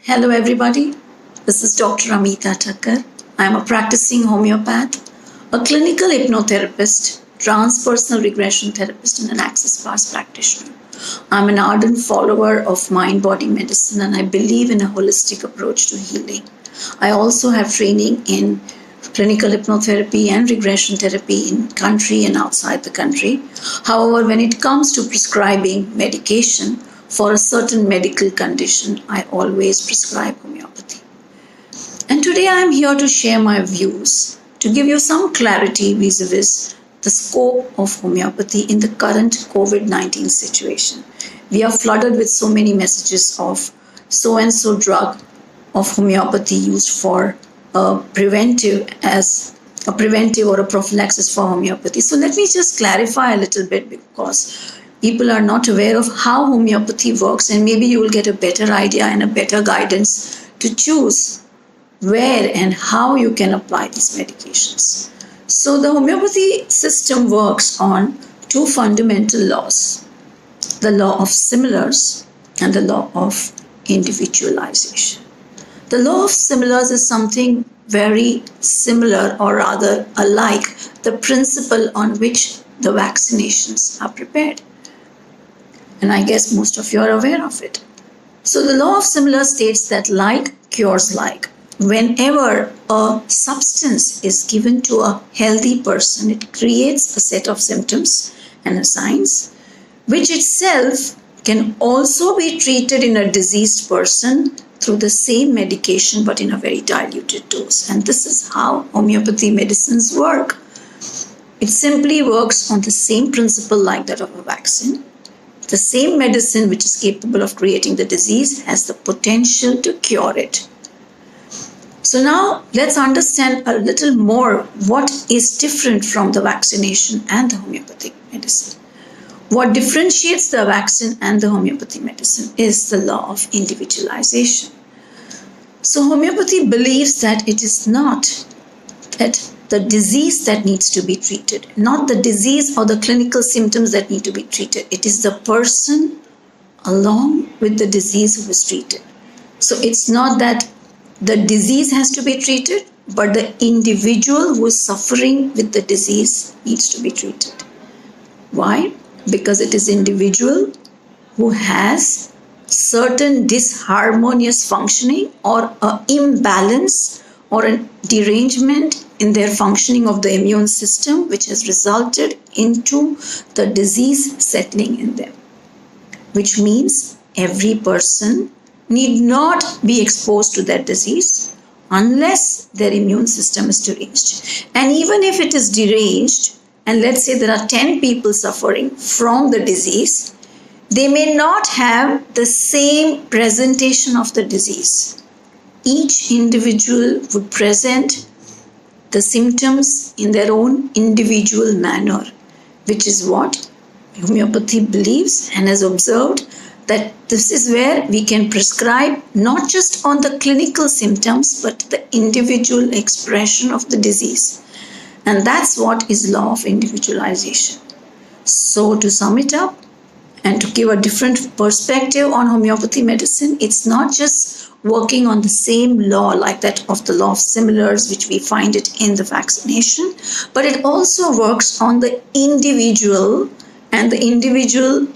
Hello, everybody. This is Dr. Amita Thakkar. I am a practicing homeopath, a clinical hypnotherapist, transpersonal regression therapist, and an Access Bars practitioner. I'm an ardent follower of mind body medicine and I believe in a holistic approach to healing. I also have training in clinical hypnotherapy and regression therapy in country and outside the country. However, when it comes to prescribing medication for a certain medical condition, I always prescribe homeopathy. And today I am here to share my views, to give you some clarity vis-a-vis the scope of homeopathy in the current COVID-19 situation. We are flooded with so many messages of so-and-so drug of homeopathy used for a preventive or a prophylaxis for homeopathy. So let me just clarify a little bit because people are not aware of how homeopathy works, and maybe you will get a better idea and a better guidance to choose where and how you can apply these medications. So the homeopathy system works on two fundamental laws: the law of similars and the law of individualization. The law of similars is something very similar, or rather alike, the principle on which the vaccinations are prepared. And I guess most of you are aware of it. So the law of similar states that like cures like. Whenever a substance is given to a healthy person, it creates a set of symptoms and signs, which itself can also be treated in a diseased person through the same medication but in a very diluted dose. And this is how homeopathy medicines work. It simply works on the same principle like that of a vaccine. The same medicine which is capable of creating the disease has the potential to cure it. So now let's understand a little more what is different from the vaccination and the homeopathic medicine. What differentiates the vaccine and the homeopathy medicine is the law of individualization. So homeopathy believes that it is not that the disease that needs to be treated, not the disease or the clinical symptoms that need to be treated. It is the person along with the disease who is treated. So it's not that the disease has to be treated, but the individual who is suffering with the disease needs to be treated. Why? Because it is individual who has certain disharmonious functioning or an imbalance or a derangement in their functioning of the immune system, which has resulted into the disease settling in them. Which means every person need not be exposed to that disease unless their immune system is deranged. And even if it is deranged, and let's say there are 10 people suffering from the disease, they may not have the same presentation of the disease. Each individual would present the symptoms in their own individual manner, which is what homeopathy believes and has observed, that this is where we can prescribe not just on the clinical symptoms but the individual expression of the disease. And that's what is law of individualization. So to sum it up and to give a different perspective on homeopathy medicine, it's not just working on the same law like that of the law of similars, which we find it in the vaccination, but it also works on the individual and the individual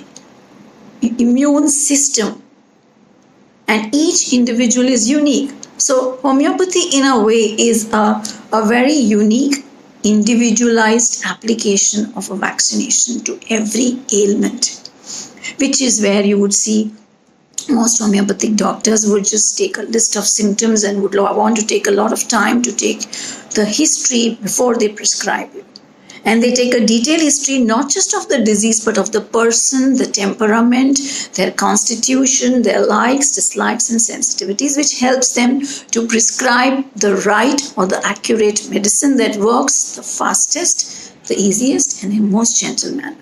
immune system. And each individual is unique. So homeopathy in a way is a very unique, individualized application of a vaccination to every ailment, which is where you would see most homeopathic doctors would just take a list of symptoms and would want to take a lot of time to take the history before they prescribe it. And they take a detailed history not just of the disease but of the person, the temperament, their constitution, their likes, dislikes and sensitivities, which helps them to prescribe the right or the accurate medicine that works the fastest, the easiest and in most gentle manner.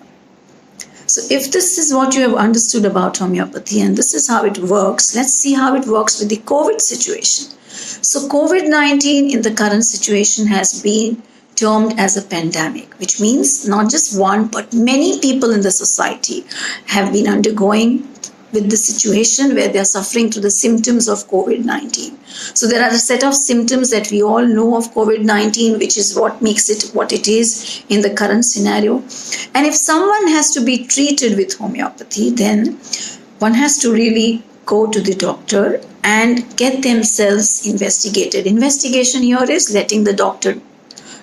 So if this is what you have understood about homeopathy and this is how it works, let's see how it works with the COVID situation. So COVID-19 in the current situation has been termed as a pandemic, which means not just one but many people in the society have been undergoing with the situation where they are suffering through the symptoms of COVID-19. So there are a set of symptoms that we all know of COVID-19, which is what makes it what it is in the current scenario. And if someone has to be treated with homeopathy, then one has to really go to the doctor and get themselves investigated. Investigation here is letting the doctor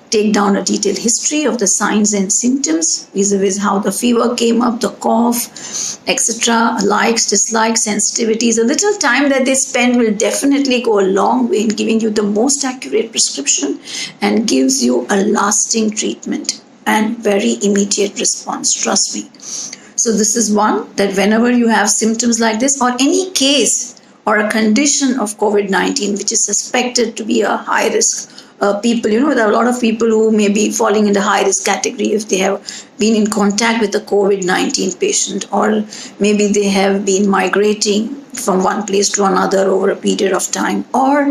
take down a detailed history of the signs and symptoms, vis-a-vis how the fever came up, the cough, etc., likes, dislikes, sensitivities. A little time that they spend will definitely go a long way in giving you the most accurate prescription and gives you a lasting treatment and very immediate response, trust me. So this is one, that whenever you have symptoms like this or any case or a condition of COVID-19 which is suspected to be a high risk, people, there are a lot of people who may be falling in the high risk category if they have been in contact with a COVID-19 patient, or maybe they have been migrating from one place to another over a period of time, or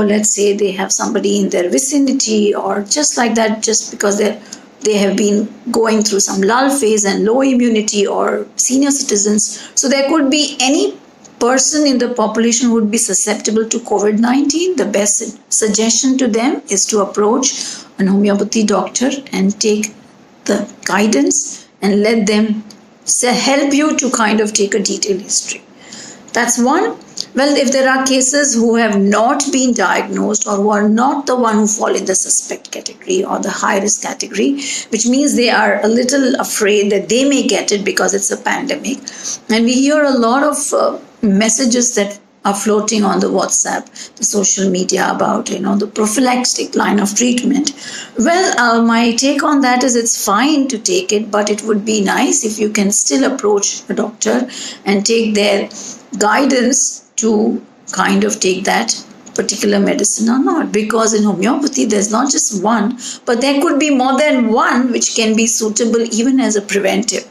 let's say they have somebody in their vicinity, or just like that, just because they have been going through some lull phase and low immunity, or senior citizens. So there could be any person in the population would be susceptible to COVID-19. The best suggestion to them is to approach an homeopathy doctor and take the guidance and let them help you to kind of take a detailed history. That's one. Well, if there are cases who have not been diagnosed or who are not the one who fall in the suspect category or the high risk category, which means they are a little afraid that they may get it because it's a pandemic. And we hear a lot of messages that are floating on the WhatsApp, the social media about, the prophylactic line of treatment. Well, my take on that is it's fine to take it, but it would be nice if you can still approach a doctor and take their guidance to kind of take that particular medicine or not. Because in homeopathy, there's not just one, but there could be more than one which can be suitable even as a preventive.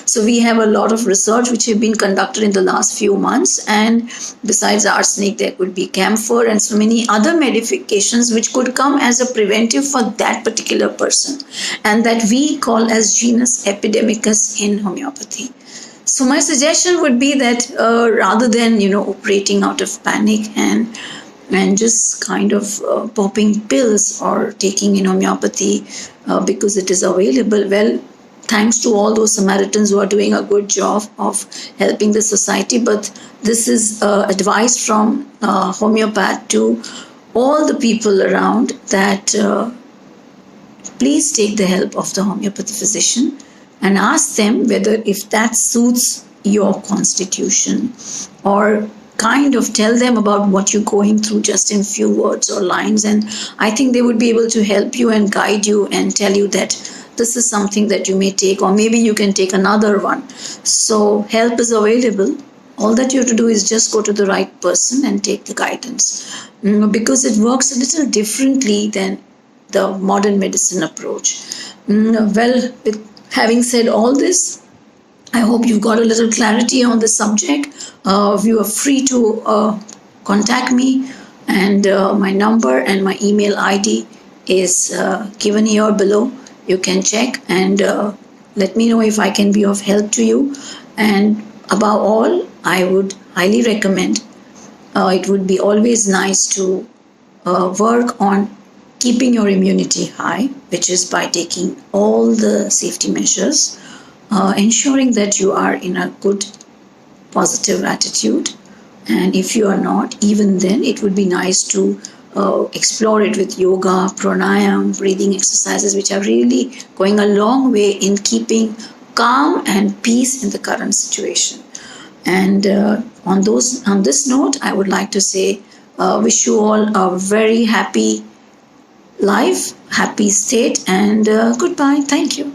So we have a lot of research which have been conducted in the last few months, and besides arsenic, there could be camphor and so many other medications which could come as a preventive for that particular person, and that we call as genus epidemicus in homeopathy. So my suggestion would be that rather than operating out of panic and just kind of popping pills or taking in homeopathy because it is available, well, thanks to all those Samaritans who are doing a good job of helping the society. But this is advice from homeopath to all the people around that please take the help of the homeopathy physician and ask them whether if that suits your constitution, or kind of tell them about what you're going through just in few words or lines. And I think they would be able to help you and guide you and tell you that this is something that you may take, or maybe you can take another one. So help is available. All that you have to do is just go to the right person and take the guidance, because it works a little differently than the modern medicine approach. Well, with having said all this, I hope you've got a little clarity on the subject. You are free to contact me, and my number and my email ID is given here below. You can check and let me know if I can be of help to you. And above all, I would highly recommend, it would be always nice to work on keeping your immunity high, which is by taking all the safety measures, ensuring that you are in a good positive attitude. And if you are not, even then it would be nice to explore it with yoga, pranayam, breathing exercises, which are really going a long way in keeping calm and peace in the current situation. And on this note, I would like to say, wish you all a very happy life, happy state, and goodbye. Thank you.